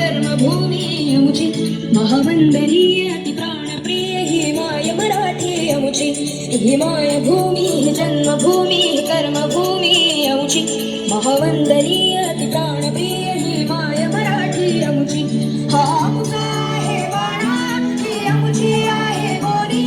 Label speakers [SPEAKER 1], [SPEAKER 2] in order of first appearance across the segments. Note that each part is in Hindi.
[SPEAKER 1] कर्मभूमी अमुची महावंदनीय अति प्राणप्रिय ही माय मराठी अमुची ही माय भूमी जन्मभूमी कर्मभूमी अमुची महावंदनीय अति प्राणप्रिय ही माय मराठी अमुची हा आमचा आहे बाळा ही अमुची आहे बोली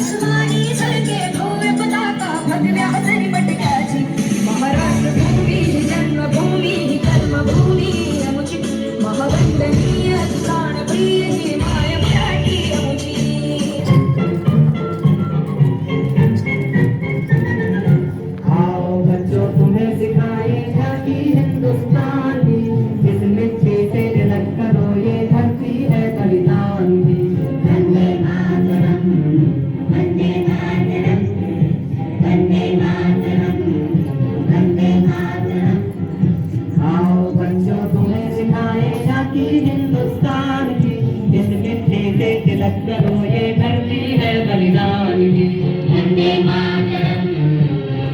[SPEAKER 1] अस्मानी झळके भव्य पताका भगव्या हजरी पटक्याची महाराष्ट्र भूमी जन्मभूमी कर्मभूमी अमुची महावंदनीय प्राणप्रिय ही माय मराठी अमुची
[SPEAKER 2] आओ बच्चों तुम्हें सिखाएगा कि हिंदुस्तान की जिस मिट्टी से तिलक करो ये धरती है बलिदान की वंदे मातरम वंदे मातरम वंदे मातरम वंदे मातरम आओ बच्चों तुम्हें सिखाएगा कि हिंदुस्तान की जिस मिट्टी से तिलक करो ये धरती है बलिदान की वंदे मातरम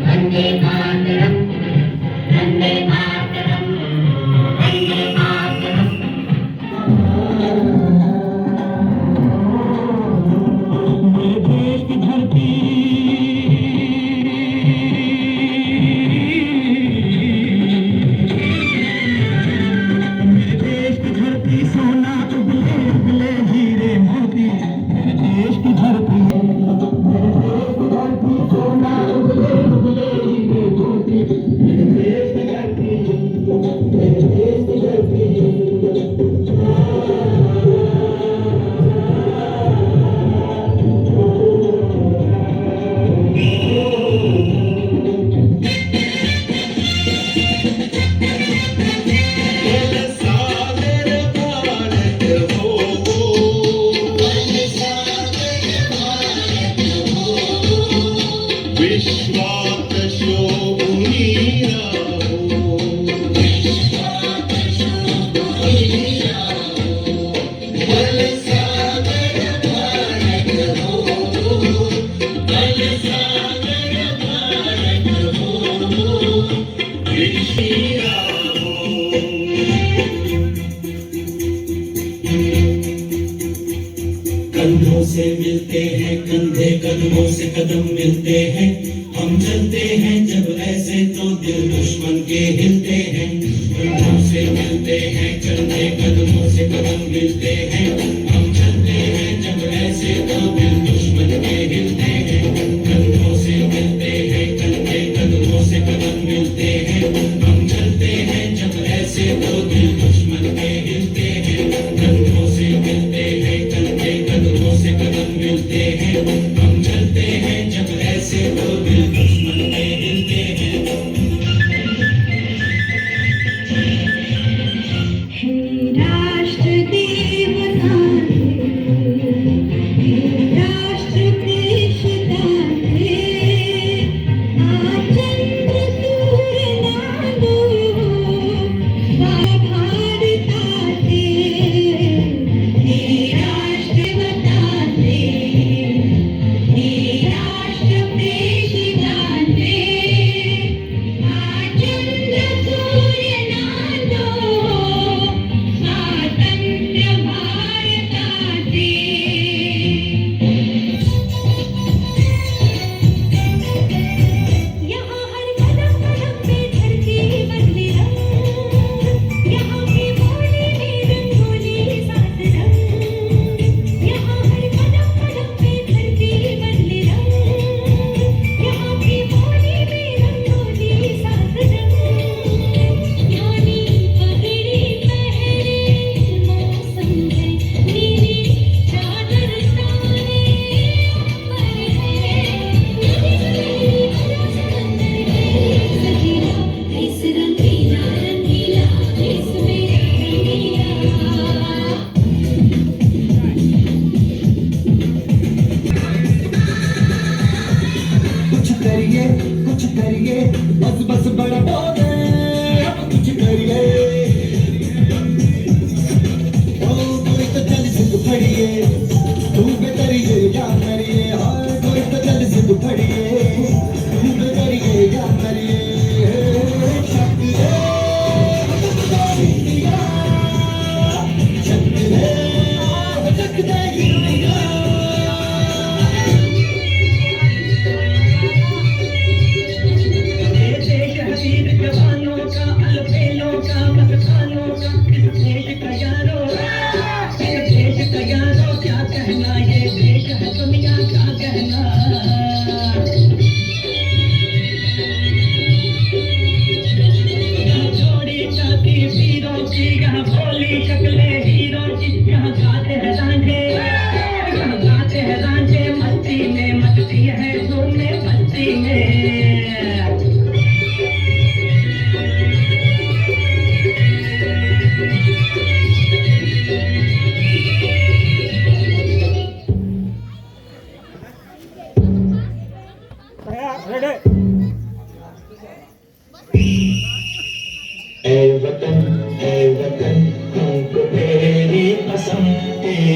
[SPEAKER 2] वंदे मातरम वंदे मातरम वंदे मातरम मेरे देश की धरती मेरे देश की धरती सोना उगले उगले हीरे मोती मेरे देश की धरती मेरे देश की धरती सोना उगले उगले हीरे मोती मेरे देश की धरती मेरे देश की धरती
[SPEAKER 3] विश्वात शोभुनी राहो विश्वात शोभुनी राहो बलसागर भारत हो बलसागर भारत हो ऋषि राहो कंधों से मिलते हैं कंधे कदमों से कदम मिलते हैं हम चलते हैं जब ऐसे तो दिल दुश्मन के हिलते हैं कंधों से मिलते हैं कंधे कदमों से कदम मिलते हैं हम चलते हैं जब ऐसे तो दिल दुश्मन के हिलते हैं कंधों से मिलते हैं कंधे कदमों से कदम मिलते हैं हम चलते हैं जब ऐसे तो दिल दुश्मन के हिलते हैं कंधों से मिलते हैं कंधे कदमों से कदम मिलते हैं हम चलते हैं जब ऐसे तो दिल दुश्मन के हिलते हैं
[SPEAKER 1] हे राष्ट्र देवता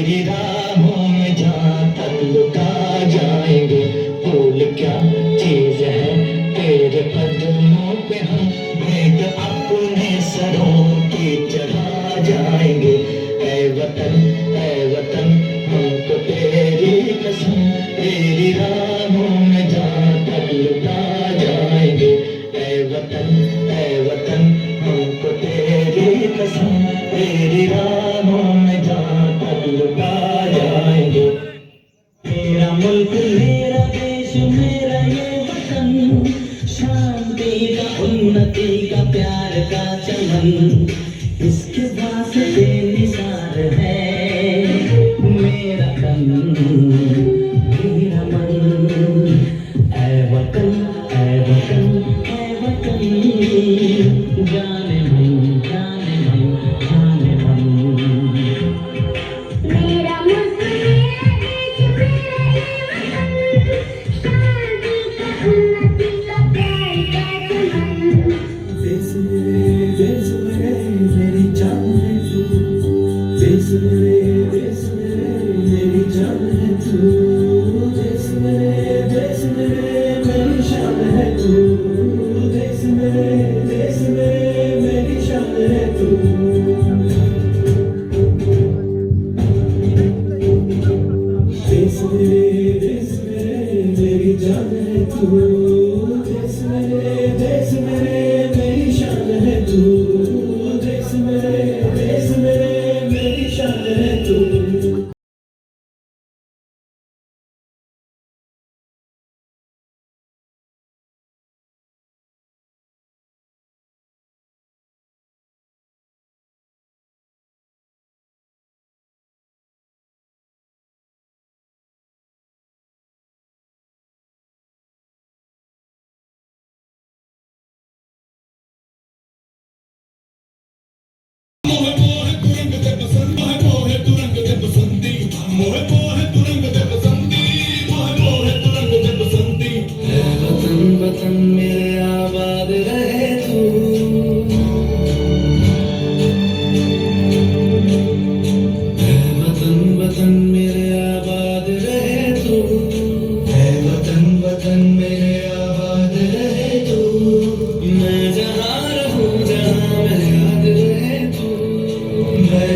[SPEAKER 2] तेरी राहों में जहाँ तक लुटा जाएंगे, फूल क्या चीज है तेरे कदमों पे हम भेंट अपने सरों की चढ़ा जाएंगे। ऐ वतन हमको तेरी कसम, तेरी राहों में जहाँ तक लुटा जाएंगे। ऐ वतन हमको तेरी कसम, तेरी राहों में जहाँ तक लुटा जाएंगे। मेरा मुल्क मेरा देश मेरा ये वतन, शांति का उन्नति का प्यार का चमन, इसके वास्ते निसार है मेरा तन मेरा मन। ऐ वतन ऐ वतन ऐ वतन, जाने मन जाने मन जाने मन।
[SPEAKER 4] मेरा मुल्क मेरा देश मेरा ये वतन, शांति का उन्नति का प्यार का चमन।
[SPEAKER 2] देश मेरे मेरी जान है तू, देश मेरे मेरी जान है तू, देश मेरे मेरी शान है तू, देश मेरे मेरी शान है तू। देश मेरे मेरी जान है तू, देश मेरे मेरी शान है तू, देश मेरे मेरी शान है तू। वतन मेरे आबाद रहे तू, वतन मेरे आबाद रहे तू, वतन मेरे आबाद रहे तू। मैं जहाँ रहूँ जहाँ मेरे याद रहे तू, मैं